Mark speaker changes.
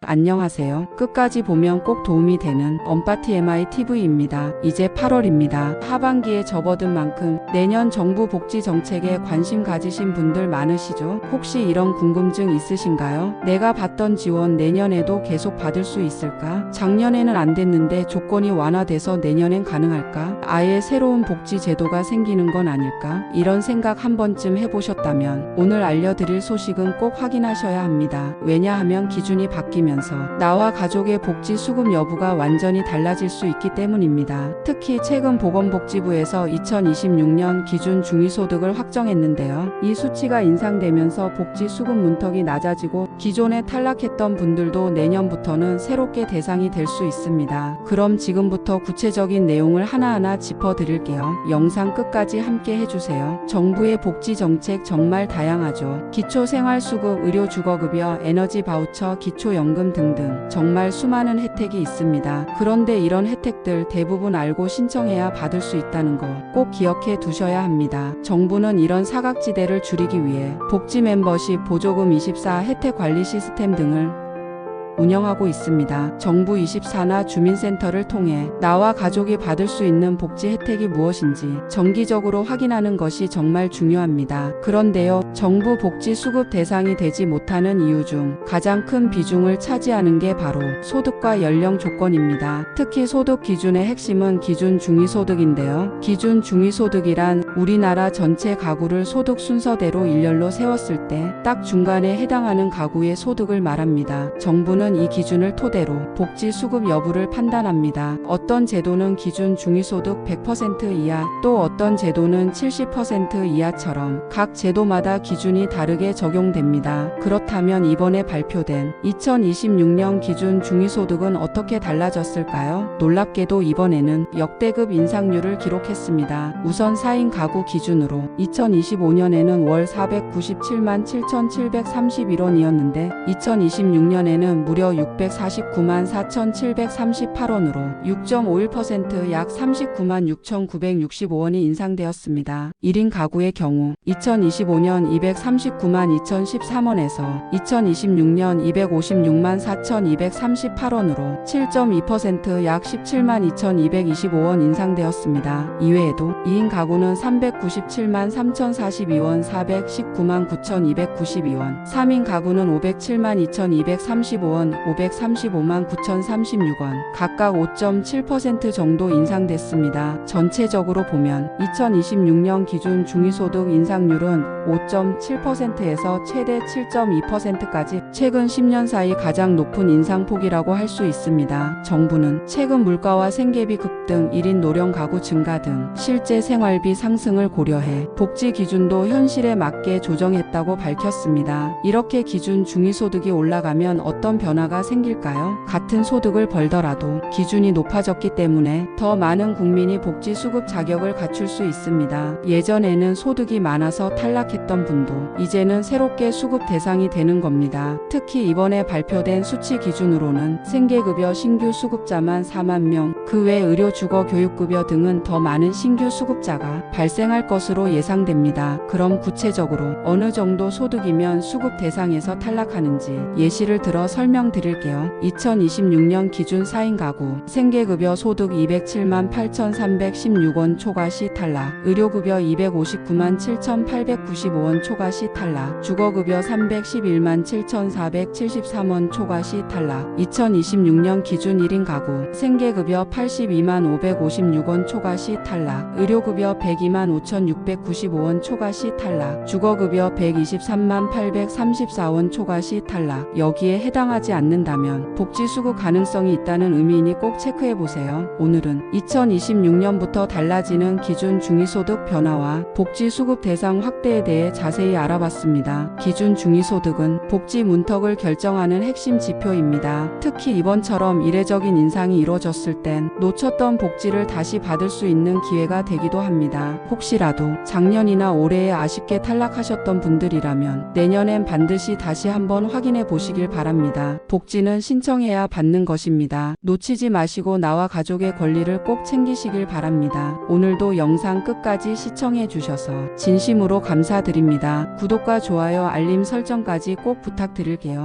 Speaker 1: 안녕하세요. 끝까지 보면 꼭 도움이 되는 엄빠TMI TV입니다. 이제 8월입니다. 하반기에 접어든 만큼 내년 정부 복지 정책에 관심 가지신 분들 많으시죠? 혹시 이런 궁금증 있으신가요? 내가 받던 지원 내년에도 계속 받을 수 있을까? 작년에는 안 됐는데 조건이 완화돼서 내년엔 가능할까? 아예 새로운 복지 제도가 생기는 건 아닐까? 이런 생각 한 번쯤 해보셨다면 오늘 알려드릴 소식은 꼭 확인하셔야 합니다. 왜냐하면 기준이 바뀌면서 나와 가족의 복지 수급 여부가 완전히 달라질 수 있기 때문입니다. 특히 최근 보건복지부에서 2026년 기준 중위소득을 확정했는데요. 이 수치가 인상되면서 복지 수급 문턱이 낮아지고 기존에 탈락했던 분들도 내년부터는 새롭게 대상이 될 수 있습니다. 그럼 지금부터 구체적인 내용을 하나하나 짚어드릴게요. 영상 끝까지 함께 해주세요. 정부의 복지 정책 정말 다양하죠. 기초생활수급, 의료주거급여, 에너지 바우처, 기초연금 등등 정말 수많은 혜택이 있습니다. 그런데 이런 혜택들 대부분 알고 신청해야 받을 수 있다는 거 꼭 기억해 두셔야 합니다. 정부는 이런 사각지대를 줄이기 위해 복지 멤버십, 보조금 24 혜택 관리 시스템 등을 운영하고 있습니다. 정부 24나 주민센터를 통해 나와 가족이 받을 수 있는 복지 혜택이 무엇인지 정기적으로 확인하는 것이 정말 중요합니다. 그런데요, 정부 복지 수급 대상이 되지 못하는 이유 중 가장 큰 비중을 차지하는 게 바로 소득과 연령 조건입니다. 특히 소득 기준의 핵심은 기준 중위소득인데요. 기준 중위소득이란 우리나라 전체 가구를 소득 순서대로 일렬로 세웠을 때 딱 중간에 해당하는 가구의 소득을 말합니다. 정부는 이 기준을 토대로 복지 수급 여부를 판단합니다. 어떤 제도는 기준 중위소득 100% 이하, 또 어떤 제도는 70% 이하처럼 각 제도마다 기준이 다르게 적용됩니다. 그렇다면 이번에 발표된 2026년 기준 중위소득은 어떻게 달라졌을까요? 놀랍게도 이번에는 역대급 인상률을 기록했습니다. 우선 4인 가구 기준으로 2025년에는 월 497만 7,731원이었는데 2026년에는 무려 649만 4,738원으로 6.51% 약 39만 6,965원이 인상되었습니다. 1인 가구의 경우 2025년 239만 2,013원에서 2026년 256만 4,238원으로 7.2% 약 17만 2,225원 인상되었습니다. 이외에도 2인 가구는 397만 3,042원, 419만 9,292원, 3인 가구는 507만 2,235원, 535만 9,036원, 각각 5.7% 정도 인상됐습니다. 전체적으로 보면 2026년 기준 중위소득 인상률은 5.7%에서 최대 7.2%까지 최근 10년 사이 가장 높은 인상폭이라고 할 수 있습니다. 정부는 최근 물가와 생계비 급등, 1인 노령 가구 증가 등 실제 생활비 상승을 고려해 복지 기준도 현실에 맞게 조정했다고 밝혔습니다. 이렇게 기준 중위소득이 올라가면 어떤 변화가 생길까요? 같은 소득을 벌더라도 기준이 높아졌기 때문에 더 많은 국민이 복지 수급 자격을 갖출 수 있습니다. 예전에는 소득이 많아서 탈락했던 분도 이제는 새롭게 수급 대상이 되는 겁니다. 특히 이번에 발표된 수치 기준으로는 생계급여 신규 수급자만 4만 명, 그 외 의료, 주거, 교육급여 등은 더 많은 신규 수급자가 발생할 것으로 예상됩니다. 그럼 구체적으로 어느 정도 소득이면 수급 대상에서 탈락하는지 예시를 들어 설명드릴게요. 2026년 기준 4인 가구 생계급여 소득 207만 8,316원 초과 시 탈락, 의료급여 259만 7,895원 초과 시 탈락, 주거급여 311만 7,473원 초과 시 탈락. 2026년 기준 1인 가구 생계급여 82만 556원 초과 시 탈락, 의료급여 102만 5,695원 초과 시 탈락, 주거급여 123만 834원 초과 시 탈락. 여기에 해당하지 않는다면 복지 수급 가능성이 있다는 의미이니 꼭 체크해보세요. 오늘은 2026년부터 달라지는 기준 중위소득 변화와 복지 수급 대상 확대에 대해 자세히 알아봤습니다. 기준 중위소득은 복지 문턱을 결정하는 핵심 지표입니다. 특히 이번처럼 이례적인 인상이 이뤄졌을 땐 놓쳤던 복지를 다시 받을 수 있는 기회가 되기도 합니다. 혹시라도 작년이나 올해에 아쉽게 탈락하셨던 분들이라면 내년엔 반드시 다시 한번 확인해 보시길 바랍니다. 복지는 신청해야 받는 것입니다. 놓치지 마시고 나와 가족의 권리를 꼭 챙기시길 바랍니다. 오늘도 영상 끝까지 시청해 주셔서 진심으로 감사드립니다. 구독과 좋아요, 알림 설정까지 꼭 부탁드릴게요.